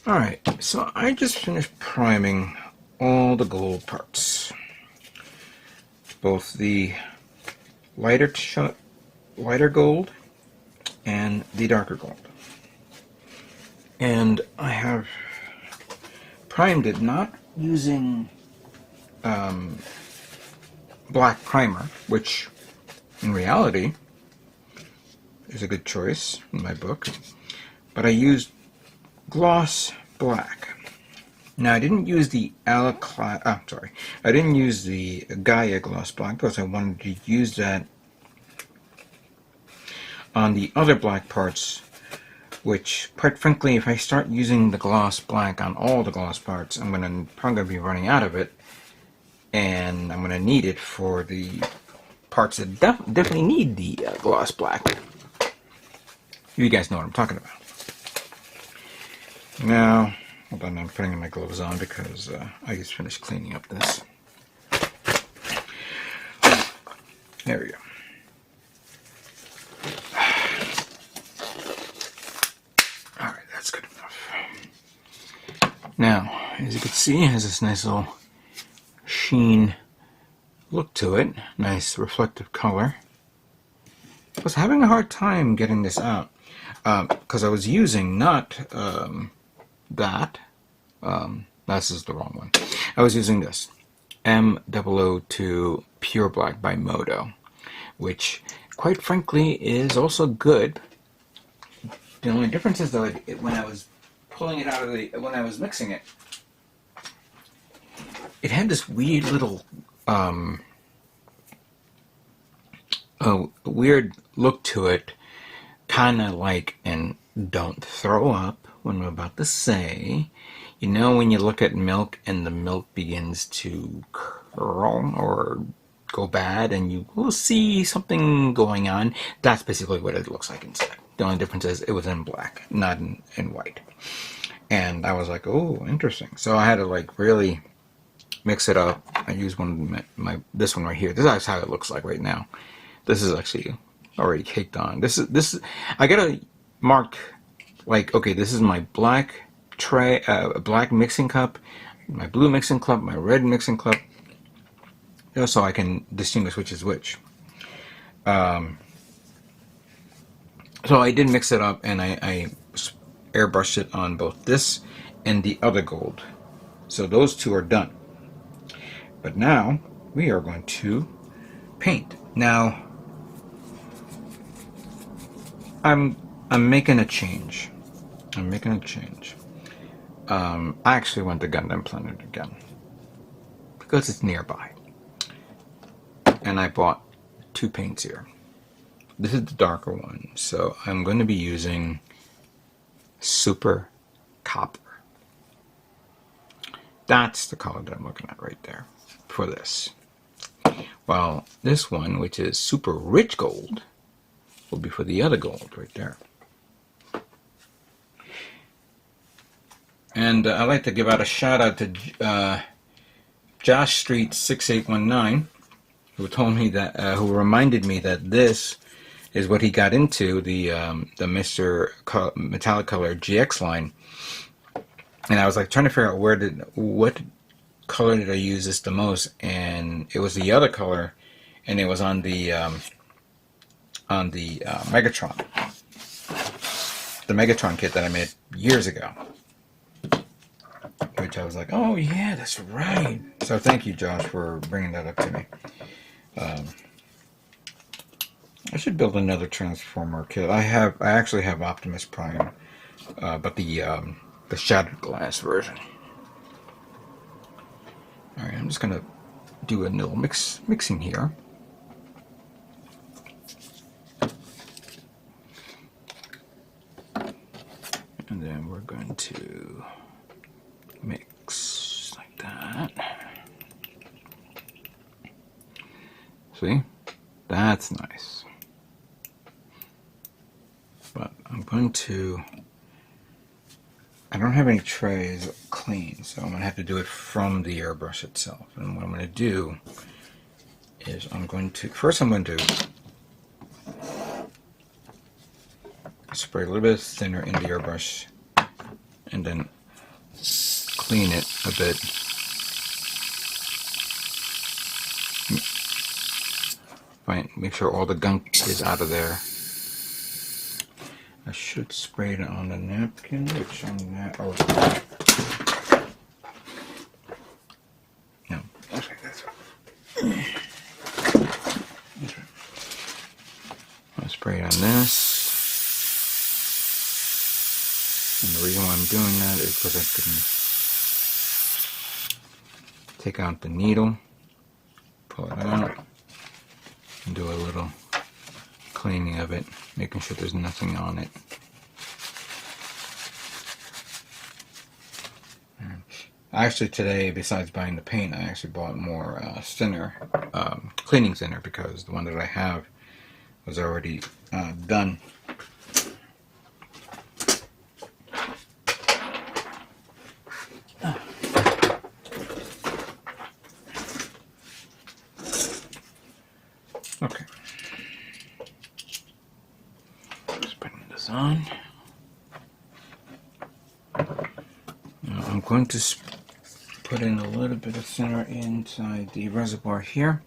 Alright, so I just finished priming all the gold parts. Both the lighter gold and the darker gold. And I have primed it not using black primer, which in reality is a good choice in my book, but I used gloss black. Now I didn't use the Alclad, I didn't use the Gaia gloss black because I wanted to use that on the other black parts, which quite frankly, if I start using the gloss black on all the gloss parts, I'm probably going to be running out of it, and I'm going to need it for the parts that definitely need the gloss black. You guys know what I'm talking about. Now, hold on, I'm putting my gloves on because I just finished cleaning up this. There we go. Alright, that's good enough. Now, as you can see, it has this nice little sheen look to it. Nice reflective color. I was having a hard time getting this out because I was using not that. This is the wrong one. I was using this M002 Pure Black by Moto, which quite frankly is also good. The only difference is though, when I was pulling it out of when I was mixing it, it had this weird little a weird look to it, kind of like, and don't throw up when I'm about to say, you know when you look at milk and the milk begins to curl or go bad and you will see something going on? That's basically what it looks like inside. The only difference is it was in black, not in white. And I was like, oh, interesting. So I had to like really mix it up. I used this one right here. This is how it looks like right now. This is actually already caked on. This is I gotta mark like, okay, this is my black tray, black mixing cup, my blue mixing cup, my red mixing cup, just so I can distinguish which is which. So I did mix it up, and I airbrushed it on both this and the other gold. So those two are done. But now we are going to paint. Now I'm making a change. I actually went to Gundam Planet again because it's nearby, and I bought two paints here. This is the darker one, so I'm going to be using Super Copper. That's the color that I'm looking at right there for this. While this one, which is Super Rich Gold, will be for the other gold right there. And I'd like to give out a shout out to Josh Street 6819, who told me that, who reminded me that this is what he got into, the Mr. Metallic Color GX line. And I was like trying to figure out what color did I use this the most, and it was the other color, and it was on the Megatron, the Megatron kit that I made years ago. Which I was like, oh yeah, that's right. So thank you, Josh, for bringing that up to me. I should build another Transformer kit. I actually have Optimus Prime, but the Shattered Glass version. All right, I'm just gonna do a little mixing here. And then we're going to mix like that. See? That's nice. But I'm going to... I don't have any trays clean, so I'm going to have to do it from the airbrush itself. And what I'm going to do is first I'm going to spray a little bit thinner in the airbrush, and then clean it a bit. Make sure all the gunk is out of there. I should spray it on the napkin, which on that. Oh, no. Okay, that's right. That's right. I'll spray it on this. And the reason why I'm doing that is because I can take out the needle, pull it out, and do a little cleaning of it, making sure there's nothing on it. Actually today, besides buying the paint, I actually bought more thinner, cleaning thinner, because the one that I have was already done. Okay. Just putting this on. Now I'm going to put in a little bit of thinner inside the reservoir here.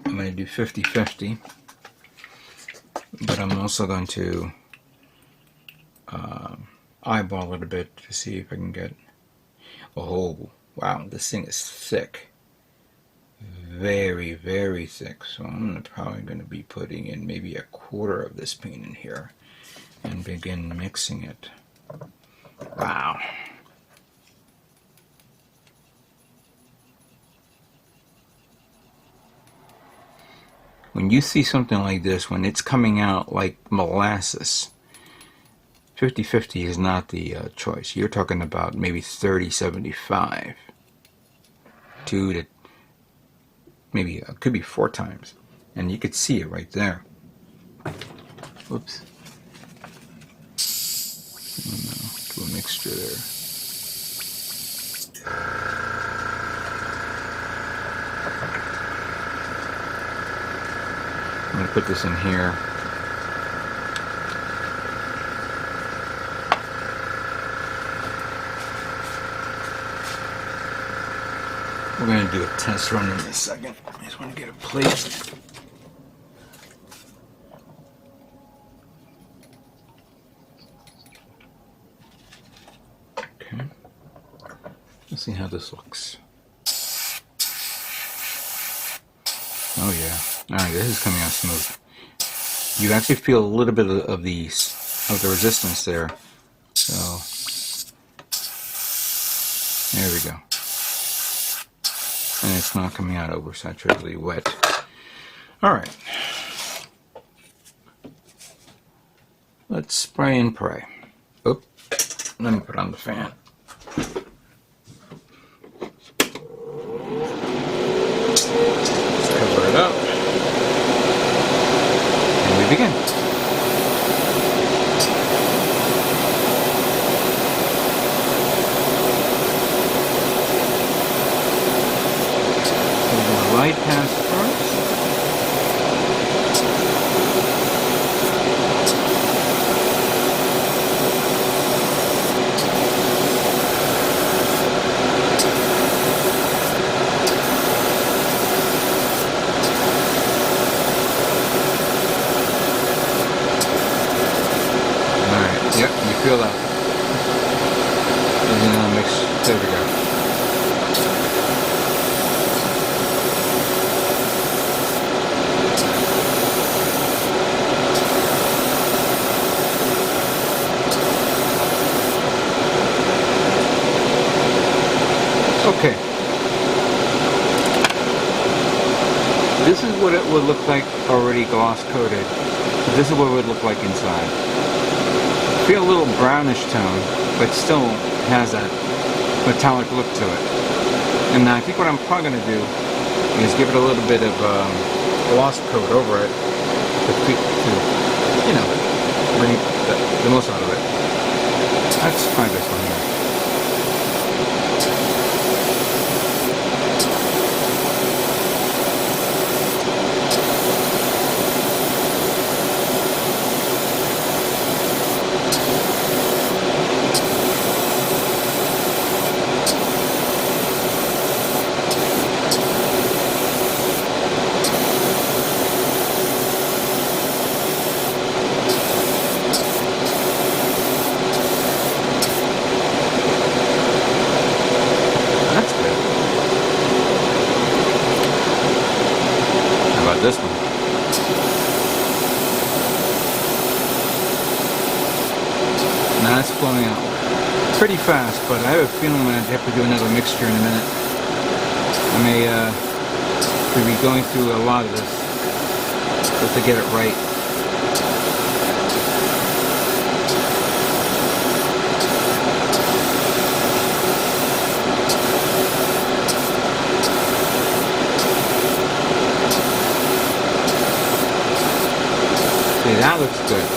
I'm going to do 50-50, but I'm also going to eyeball it a bit to see if I can get. Oh, wow, this thing is thick. Very, very thick. So I'm probably going to be putting in maybe a quarter of this paint in here and begin mixing it. Wow. When you see something like this, when it's coming out like molasses, 50-50 is not the choice. You're talking about maybe 30-75. 2 to maybe, it could be 4 times. And you could see it right there. Whoops. Oh no, do a mixture there. I'm going to put this in here. We're going to do a test run in a second. I just want to get a plate. Okay. Let's see how this looks. Oh yeah. Alright, this is coming out smooth. You actually feel a little bit of the resistance there. So there we go. And it's not coming out oversaturatedly wet. Alright. Let's spray and pray. Oop. Let me put on the fan. Let's cover it up. And we begin. Light pass first. Alright, yep, you feel that. And then I'll mix, there we go. Okay. This is what it would look like already gloss coated. This is what it would look like inside. Feel a little brownish tone, but still has that metallic look to it. And I think what I'm probably going to do is give it a little bit of gloss coat over it to you know, bring the most out of it. Let's try this one here. Now it's flowing out pretty fast, but I have a feeling I'm going to have to do another mixture in a minute. I may be going through a lot of this just to get it right. See, that looks good.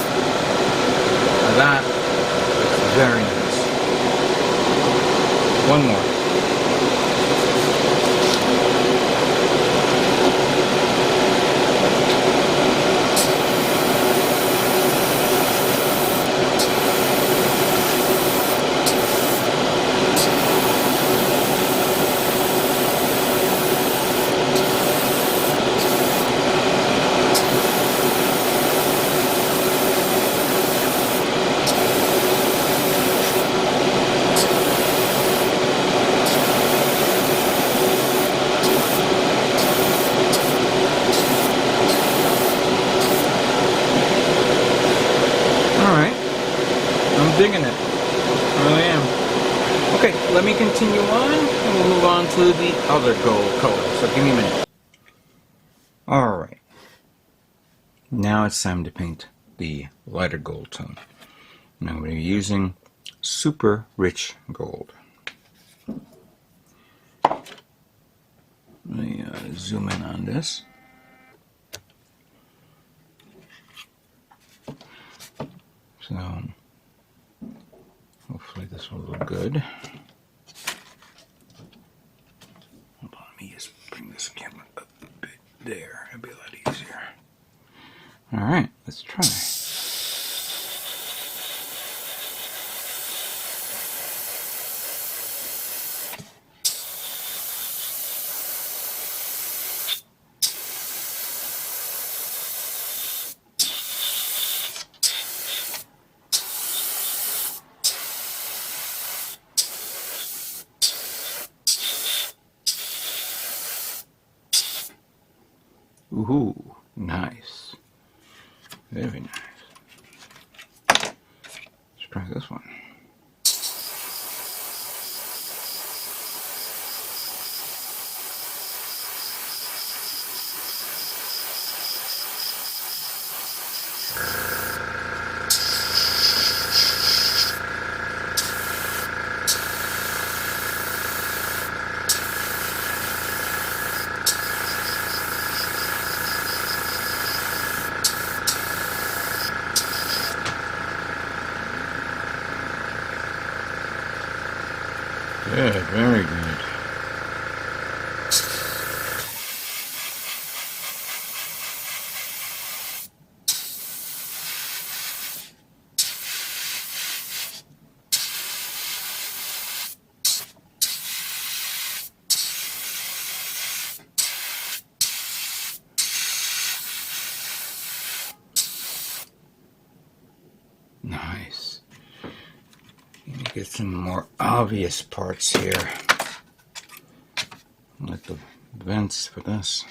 Now that looks very nice. One more. Digging it. I really am. Okay, let me continue on and we'll move on to the other gold color. So give me a minute. Alright. Now it's time to paint the lighter gold tone. Now we're using super rich gold. Let me zoom in on this. So hopefully this will look good. Hold on, let me just bring this camera up a bit there. It'll be a lot easier. Alright, let's try. Ooh, nice. Very nice. Let's try this one. Good, very good. Nice. Let me get some more obvious parts here. Like the vents for this.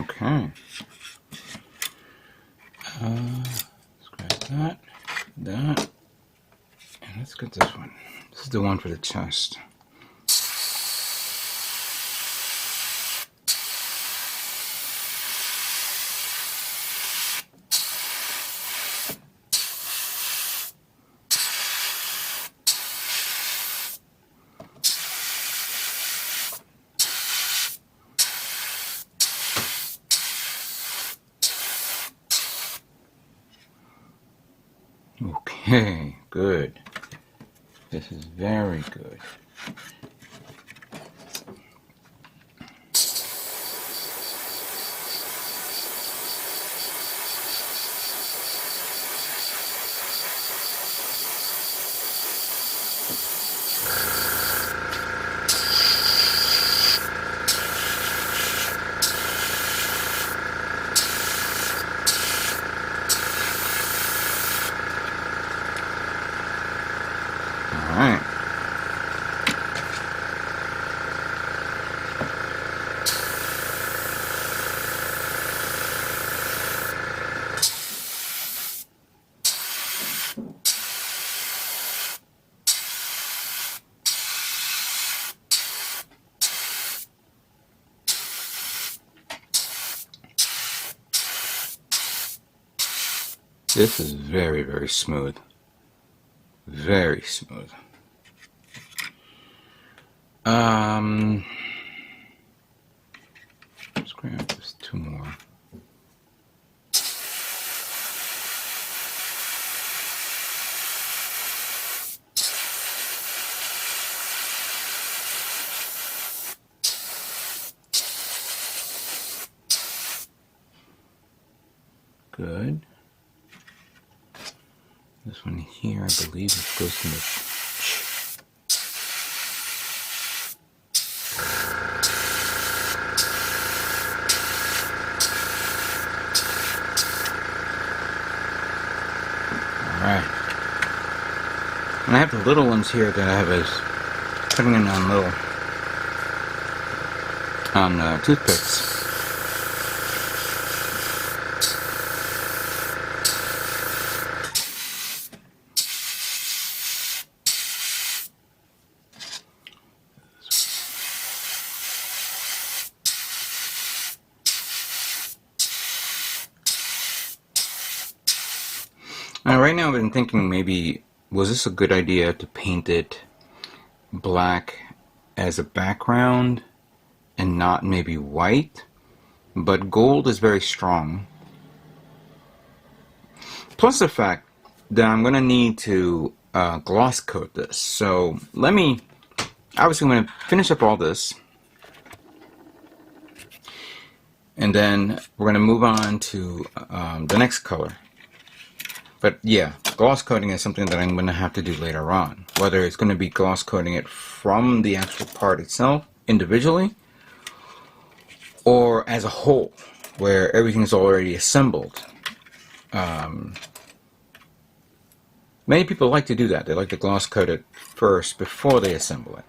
Okay. Let's grab that, and let's get this one. This is the one for the chest. Okay, good. This is very good. Alright. This is very, very smooth. Very smooth. Let's grab just 2 more. Good. This one here, I believe it goes in the Alright. And I have the little ones here that I have as putting in on little toothpicks. Now, right now I've been thinking maybe, was this a good idea to paint it black as a background and not maybe white? But gold is very strong. Plus the fact that I'm going to need to gloss coat this. So obviously I'm going to finish up all this. And then we're going to move on to the next color. But yeah, gloss coating is something that I'm going to have to do later on. Whether it's going to be gloss coating it from the actual part itself, individually, or as a whole, where everything's already assembled. Many people like to do that. They like to gloss coat it first before they assemble it.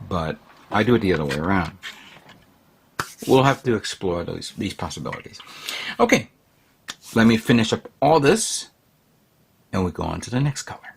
But I do it the other way around. We'll have to explore these possibilities. Okay, let me finish up all this, and we go on to the next color.